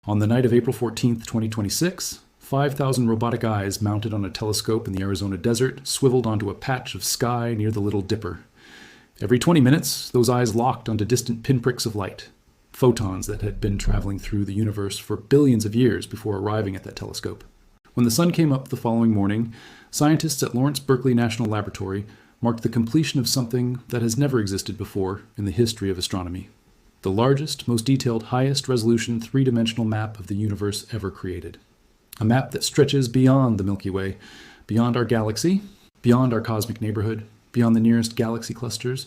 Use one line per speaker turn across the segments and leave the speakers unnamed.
On the night of April 14th, 2026, 5,000 robotic eyes mounted on a telescope in the Arizona desert swiveled onto a patch of sky near the Little Dipper. Every 20 minutes, those eyes locked onto distant pinpricks of light, photons that had been traveling through the universe for billions of years before arriving at that telescope. When the sun came up the following morning, scientists at Lawrence Berkeley National Laboratory marked the completion of something that has never existed before in the history of astronomy. The largest, most detailed, highest resolution three-dimensional map of the universe ever created. A map that stretches beyond the Milky Way, beyond our galaxy, beyond our cosmic neighborhood, beyond the nearest galaxy clusters,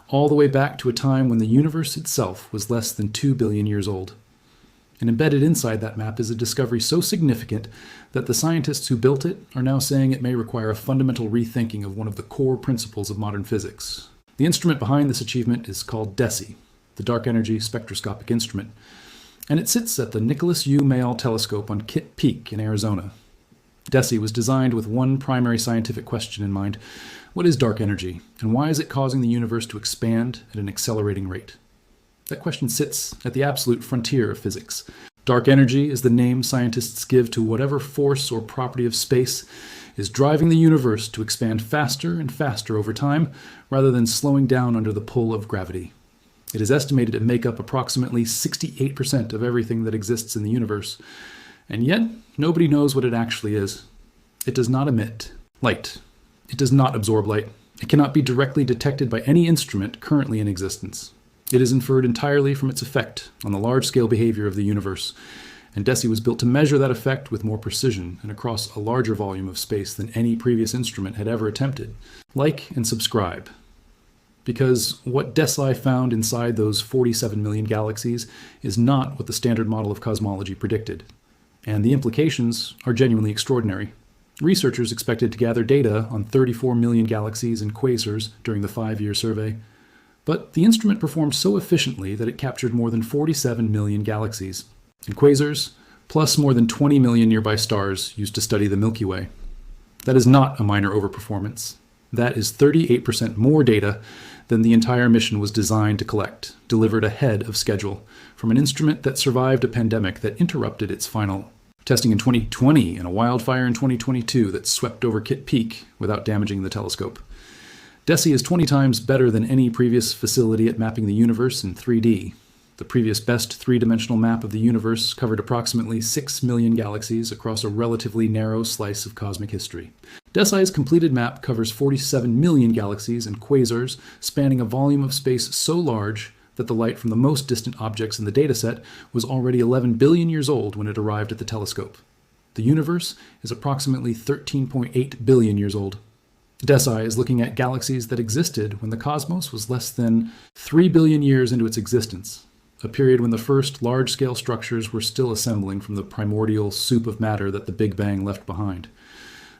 all the way back to a time when the universe itself was less than 2 billion years old. And embedded inside that map is a discovery so significant that the scientists who built it are now saying it may require a fundamental rethinking of one of the core principles of modern physics. The instrument behind this achievement is called DESI, the Dark Energy Spectroscopic Instrument, and it sits at the Nicholas U. Mayall Telescope on Kitt Peak in Arizona. DESI was designed with one primary scientific question in mind: what is dark energy, and why is it causing the universe to expand at an accelerating rate? That question sits at the absolute frontier of physics. Dark energy is the name scientists give to whatever force or property of space is driving the universe to expand faster and faster over time, rather than slowing down under the pull of gravity. It is estimated to make up approximately 68% of everything that exists in the universe, and yet nobody knows what it actually is. It does not emit light. It does not absorb light. It cannot be directly detected by any instrument currently in existence. It is inferred entirely from its effect on the large-scale behavior of the universe, and DESI was built to measure that effect with more precision and across a larger volume of space than any previous instrument had ever attempted. Like and subscribe. Because what DESI found inside those 47 million galaxies is not what the standard model of cosmology predicted, and the implications are genuinely extraordinary. Researchers expected to gather data on 34 million galaxies and quasars during the 5-year survey, but the instrument performed so efficiently that it captured more than 47 million galaxies and quasars, plus more than 20 million nearby stars used to study the Milky Way. That is not a minor overperformance. That is 38% more data than the entire mission was designed to collect, delivered ahead of schedule, from an instrument that survived a pandemic that interrupted its final testing in 2020 and a wildfire in 2022 that swept over Kitt Peak without damaging the telescope. DESI is 20 times better than any previous facility at mapping the universe in 3D. The previous best three-dimensional map of the universe covered approximately 6 million galaxies across a relatively narrow slice of cosmic history. DESI's completed map covers 47 million galaxies and quasars, spanning a volume of space so large that the light from the most distant objects in the dataset was already 11 billion years old when it arrived at the telescope. The universe is approximately 13.8 billion years old. DESI is looking at galaxies that existed when the cosmos was less than 3 billion years into its existence, a period when the first large-scale structures were still assembling from the primordial soup of matter that the Big Bang left behind.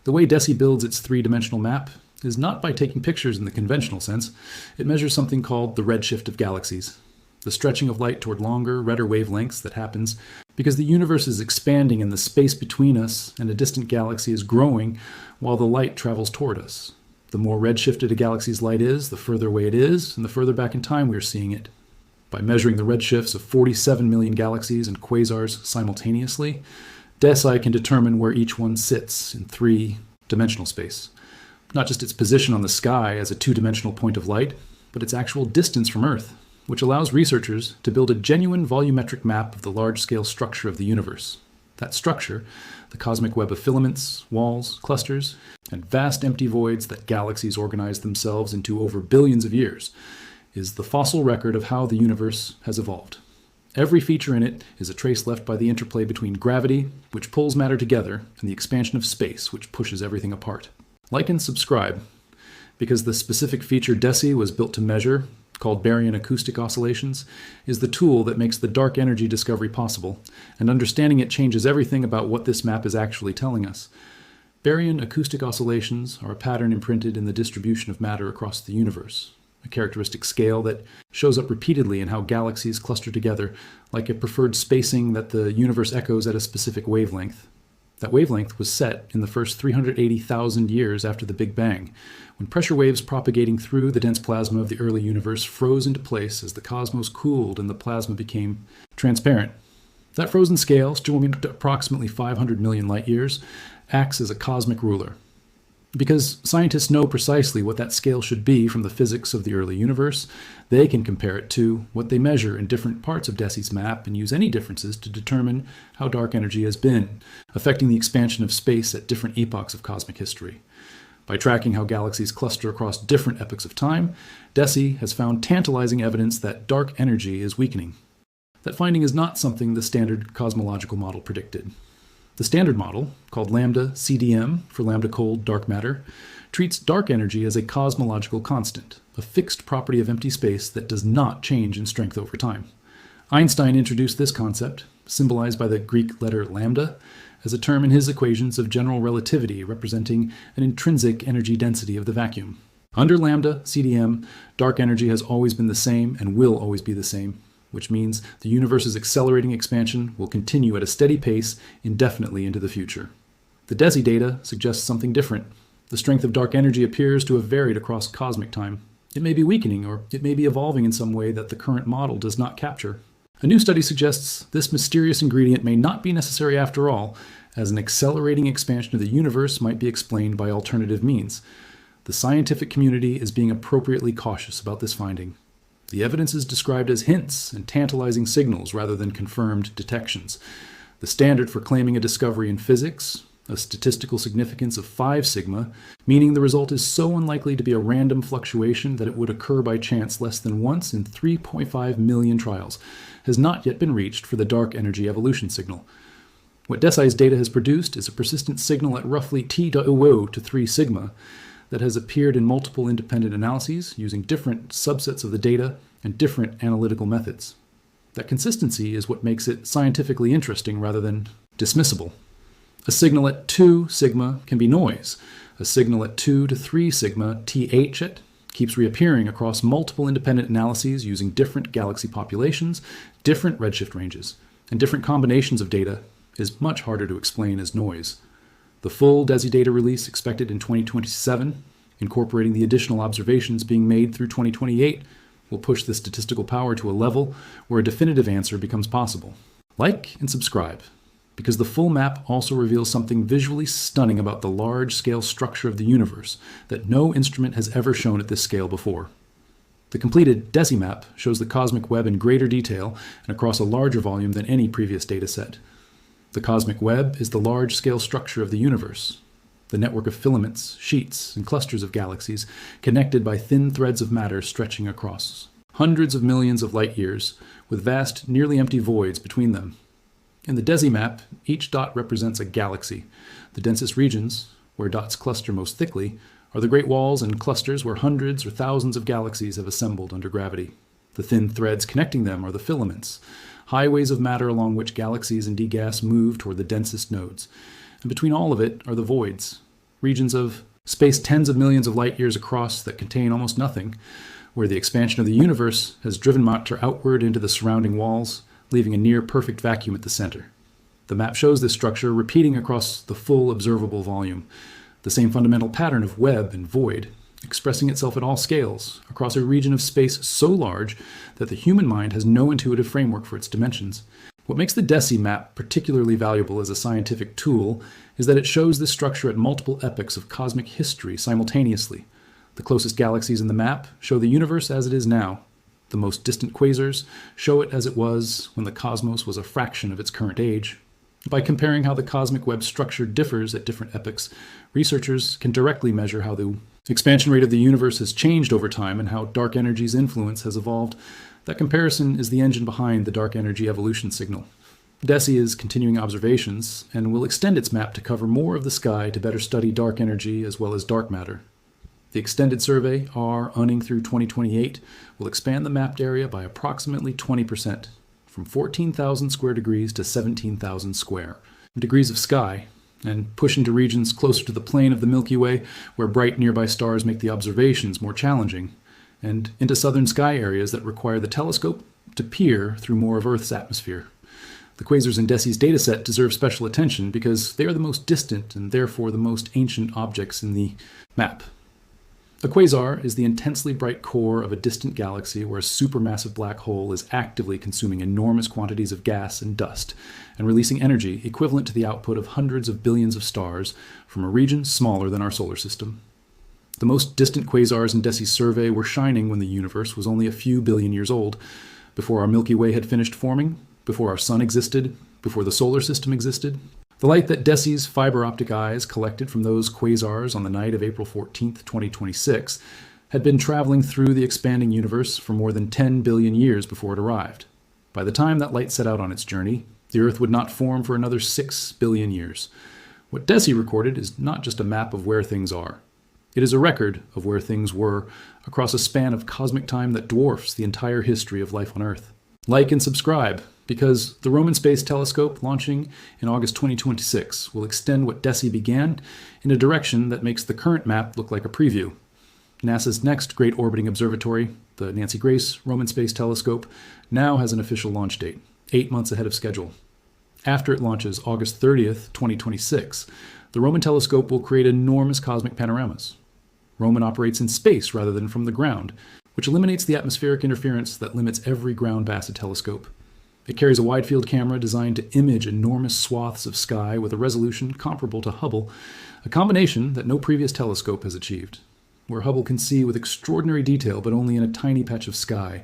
The way DESI builds its three-dimensional map is not by taking pictures in the conventional sense. It measures something called the redshift of galaxies, the stretching of light toward longer, redder wavelengths that happens because the universe is expanding and the space between us and a distant galaxy is growing while the light travels toward us. The more redshifted a galaxy's light is, the further away it is, and the further back in time we are seeing it. By measuring the redshifts of 47 million galaxies and quasars simultaneously, DESI can determine where each one sits in three-dimensional space. Not just its position on the sky as a two-dimensional point of light, but its actual distance from Earth, which allows researchers to build a genuine volumetric map of the large-scale structure of the universe. That structure, the cosmic web of filaments, walls, clusters, and vast empty voids that galaxies organize themselves into over billions of years, is the fossil record of how the universe has evolved. Every feature in it is a trace left by the interplay between gravity, which pulls matter together, and the expansion of space, which pushes everything apart. Like and subscribe, because the specific feature DESI was built to measure, called Baryon acoustic oscillations, is the tool that makes the dark energy discovery possible, and understanding it changes everything about what this map is actually telling us. Baryon acoustic oscillations are a pattern imprinted in the distribution of matter across the universe, a characteristic scale that shows up repeatedly in how galaxies cluster together, like a preferred spacing that the universe echoes at a specific wavelength. That wavelength was set in the first 380,000 years after the Big Bang, when pressure waves propagating through the dense plasma of the early universe froze into place as the cosmos cooled and the plasma became transparent. That frozen scale, still at approximately 500 million light years, acts as a cosmic ruler. Because scientists know precisely what that scale should be from the physics of the early universe, they can compare it to what they measure in different parts of DESI's map and use any differences to determine how dark energy has been, affecting the expansion of space at different epochs of cosmic history. By tracking how galaxies cluster across different epochs of time, DESI has found tantalizing evidence that dark energy is weakening. That finding is not something the standard cosmological model predicted. The standard model, called lambda CDM for lambda cold dark matter, treats dark energy as a cosmological constant, a fixed property of empty space that does not change in strength over time. Einstein introduced this concept, symbolized by the Greek letter lambda, as a term in his equations of general relativity representing an intrinsic energy density of the vacuum. Under lambda CDM, dark energy has always been the same and will always be the same, which means the universe's accelerating expansion will continue at a steady pace indefinitely into the future. The DESI data suggests something different. The strength of dark energy appears to have varied across cosmic time. It may be weakening, or it may be evolving in some way that the current model does not capture. A new study suggests this mysterious ingredient may not be necessary after all, as an accelerating expansion of the universe might be explained by alternative means. The scientific community is being appropriately cautious about this finding. The evidence is described as hints and tantalizing signals rather than confirmed detections. The standard for claiming a discovery in physics, a statistical significance of 5 sigma, meaning the result is so unlikely to be a random fluctuation that it would occur by chance less than once in 3.5 million trials, has not yet been reached for the dark energy evolution signal. What DESI's data has produced is a persistent signal at roughly T.0 to 3 sigma, that has appeared in multiple independent analyses using different subsets of the data and different analytical methods. That consistency is what makes it scientifically interesting rather than dismissible. A signal at 2 sigma can be noise. A signal at 2 to 3 sigma, TH it, keeps reappearing across multiple independent analyses using different galaxy populations, different redshift ranges, and different combinations of data is much harder to explain as noise. The full DESI data release expected in 2027, incorporating the additional observations being made through 2028, will push the statistical power to a level where a definitive answer becomes possible. Like and subscribe, because the full map also reveals something visually stunning about the large-scale structure of the universe that no instrument has ever shown at this scale before. The completed DESI map shows the cosmic web in greater detail and across a larger volume than any previous data set. The cosmic web is the large-scale structure of the universe, the network of filaments, sheets, and clusters of galaxies connected by thin threads of matter stretching across hundreds of millions of light years with vast, nearly empty voids between them. In the DESI map, each dot represents a galaxy. The densest regions, where dots cluster most thickly, are the great walls and clusters where hundreds or thousands of galaxies have assembled under gravity. The thin threads connecting them are the filaments, highways of matter along which galaxies and degas move toward the densest nodes. And between all of it are the voids, regions of space tens of millions of light years across that contain almost nothing, where the expansion of the universe has driven matter outward into the surrounding walls, leaving a near-perfect vacuum at the center. The map shows this structure repeating across the full observable volume, the same fundamental pattern of web and void, expressing itself at all scales, across a region of space so large that the human mind has no intuitive framework for its dimensions. What makes the DESI map particularly valuable as a scientific tool is that it shows this structure at multiple epochs of cosmic history simultaneously. The closest galaxies in the map show the universe as it is now. The most distant quasars show it as it was when the cosmos was a fraction of its current age. By comparing how the cosmic web structure differs at different epochs, researchers can directly measure how the expansion rate of the universe has changed over time and how dark energy's influence has evolved. That comparison is the engine behind the dark energy evolution signal. DESI is continuing observations and will extend its map to cover more of the sky to better study dark energy as well as dark matter. The extended survey, running through 2028, will expand the mapped area by approximately 20%, from 14,000 square degrees to 17,000 square degrees of sky, and push into regions closer to the plane of the Milky Way, where bright nearby stars make the observations more challenging, and into southern sky areas that require the telescope to peer through more of Earth's atmosphere. The quasars in DESI's dataset deserve special attention because they are the most distant and therefore the most ancient objects in the map. A quasar is the intensely bright core of a distant galaxy where a supermassive black hole is actively consuming enormous quantities of gas and dust and releasing energy equivalent to the output of hundreds of billions of stars from a region smaller than our solar system. The most distant quasars in DESI's survey were shining when the universe was only a few billion years old, before our Milky Way had finished forming, before our sun existed, before the solar system existed. The light that DESI's fiber optic eyes collected from those quasars on the night of April 14, 2026, had been traveling through the expanding universe for more than 10 billion years before it arrived. By the time that light set out on its journey, the Earth would not form for another 6 billion years. What DESI recorded is not just a map of where things are. It is a record of where things were across a span of cosmic time that dwarfs the entire history of life on Earth. Like and subscribe, because the Roman Space Telescope launching in August 2026 will extend what DESI began in a direction that makes the current map look like a preview. NASA's next great orbiting observatory, the Nancy Grace Roman Space Telescope, now has an official launch date, 8 months ahead of schedule. After it launches August 30th, 2026, the Roman telescope will create enormous cosmic panoramas. Roman operates in space rather than from the ground, which eliminates the atmospheric interference that limits every ground-based telescope. It carries a wide-field camera designed to image enormous swaths of sky with a resolution comparable to Hubble, a combination that no previous telescope has achieved, where Hubble can see with extraordinary detail but only in a tiny patch of sky,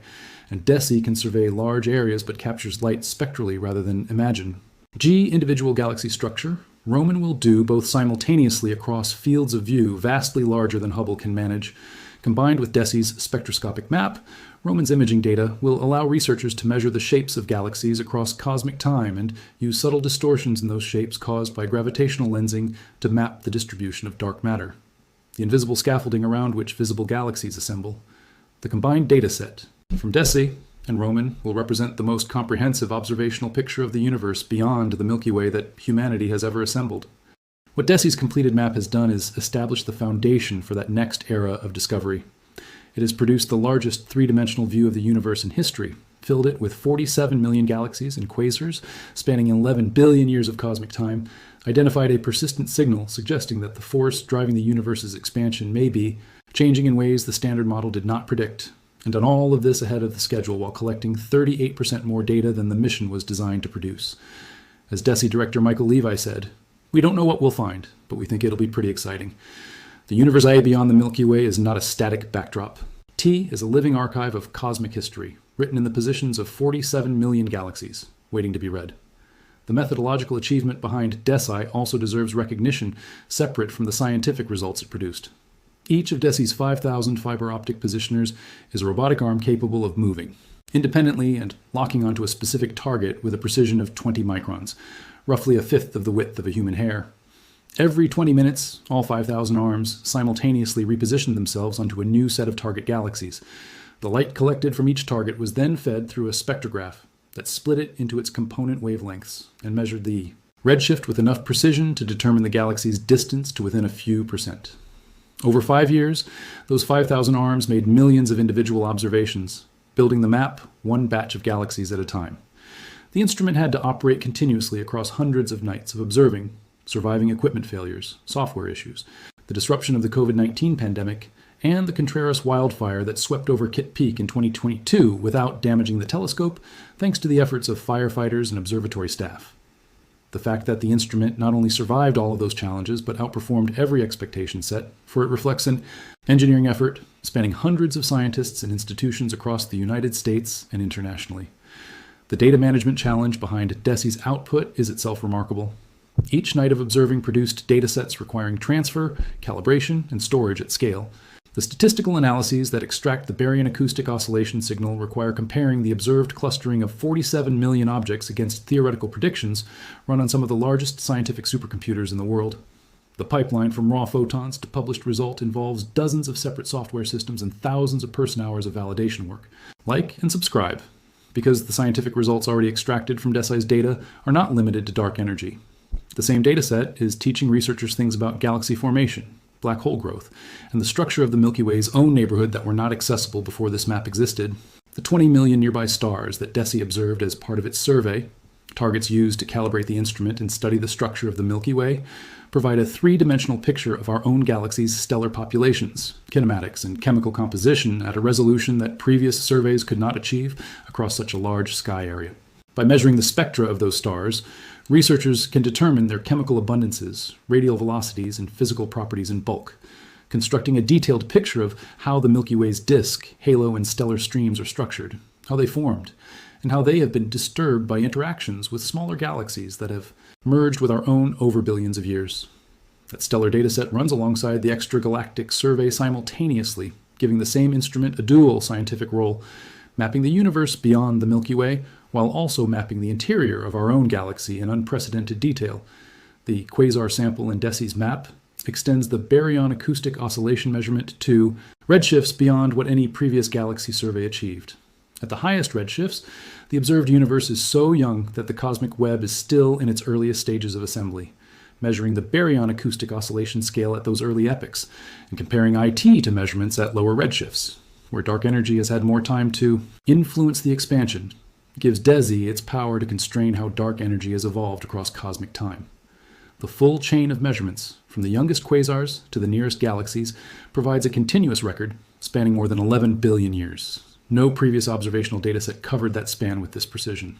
and DESI can survey large areas but captures light spectrally rather than imagine. Individual galaxy structure, Roman will do both simultaneously across fields of view vastly larger than Hubble can manage. Combined with DESI's spectroscopic map, Roman's imaging data will allow researchers to measure the shapes of galaxies across cosmic time and use subtle distortions in those shapes caused by gravitational lensing to map the distribution of dark matter, the invisible scaffolding around which visible galaxies assemble. The combined dataset from DESI and Roman will represent the most comprehensive observational picture of the universe beyond the Milky Way that humanity has ever assembled. What DESI's completed map has done is establish the foundation for that next era of discovery. It has produced the largest three-dimensional view of the universe in history, filled it with 47 million galaxies and quasars spanning 11 billion years of cosmic time, identified a persistent signal suggesting that the force driving the universe's expansion may be changing in ways the standard model did not predict, and done all of this ahead of the schedule while collecting 38% more data than the mission was designed to produce. As DESI director Michael Levi said, "We don't know what we'll find, but we think it'll be pretty exciting. The universe beyond the Milky Way is not a static backdrop. T is a living archive of cosmic history, written in the positions of 47 million galaxies, waiting to be read." The methodological achievement behind DESI also deserves recognition separate from the scientific results it produced. Each of DESI's 5,000 fiber optic positioners is a robotic arm capable of moving independently and locking onto a specific target with a precision of 20 microns, roughly a fifth of the width of a human hair. Every 20 minutes, all 5,000 arms simultaneously repositioned themselves onto a new set of target galaxies. The light collected from each target was then fed through a spectrograph that split it into its component wavelengths and measured the redshift with enough precision to determine the galaxy's distance to within a few percent. Over 5 years, those 5,000 arms made millions of individual observations, building the map one batch of galaxies at a time. The instrument had to operate continuously across hundreds of nights of observing, surviving equipment failures, software issues, the disruption of the COVID-19 pandemic, and the Contreras wildfire that swept over Kitt Peak in 2022 without damaging the telescope, thanks to the efforts of firefighters and observatory staff. The fact that the instrument not only survived all of those challenges, but outperformed every expectation set, for it reflects an engineering effort spanning hundreds of scientists and institutions across the United States and internationally. The data management challenge behind DESI's output is itself remarkable. Each night of observing produced datasets requiring transfer, calibration, and storage at scale. The statistical analyses that extract the Baryon acoustic oscillation signal require comparing the observed clustering of 47 million objects against theoretical predictions run on some of the largest scientific supercomputers in the world. The pipeline from raw photons to published result involves dozens of separate software systems and thousands of person-hours of validation work. Like and subscribe, because the scientific results already extracted from DESI's data are not limited to dark energy. The same dataset is teaching researchers things about galaxy formation, black hole growth, and the structure of the Milky Way's own neighborhood that were not accessible before this map existed. The 20 million nearby stars that DESI observed as part of its survey, Targets used to calibrate the instrument and study the structure of the Milky Way provide a three-dimensional picture of our own galaxy's stellar populations, kinematics, and chemical composition at a resolution that previous surveys could not achieve across such a large sky area. By measuring the spectra of those stars, researchers can determine their chemical abundances, radial velocities, and physical properties in bulk, constructing a detailed picture of how the Milky Way's disk, halo, and stellar streams are structured, how they formed, and how they have been disturbed by interactions with smaller galaxies that have merged with our own over billions of years. That stellar dataset runs alongside the extragalactic survey simultaneously, giving the same instrument a dual scientific role, mapping the universe beyond the Milky Way while also mapping the interior of our own galaxy in unprecedented detail. The quasar sample in DESI's map extends the Baryon acoustic oscillation measurement to redshifts beyond what any previous galaxy survey achieved. At the highest redshifts, the observed universe is so young that the cosmic web is still in its earliest stages of assembly, measuring the Baryon acoustic oscillation scale at those early epochs, and comparing IT to measurements at lower redshifts, where dark energy has had more time to influence the expansion. It gives DESI its power to constrain how dark energy has evolved across cosmic time. The full chain of measurements, from the youngest quasars to the nearest galaxies, provides a continuous record spanning more than 11 billion years. No previous observational dataset covered that span with this precision.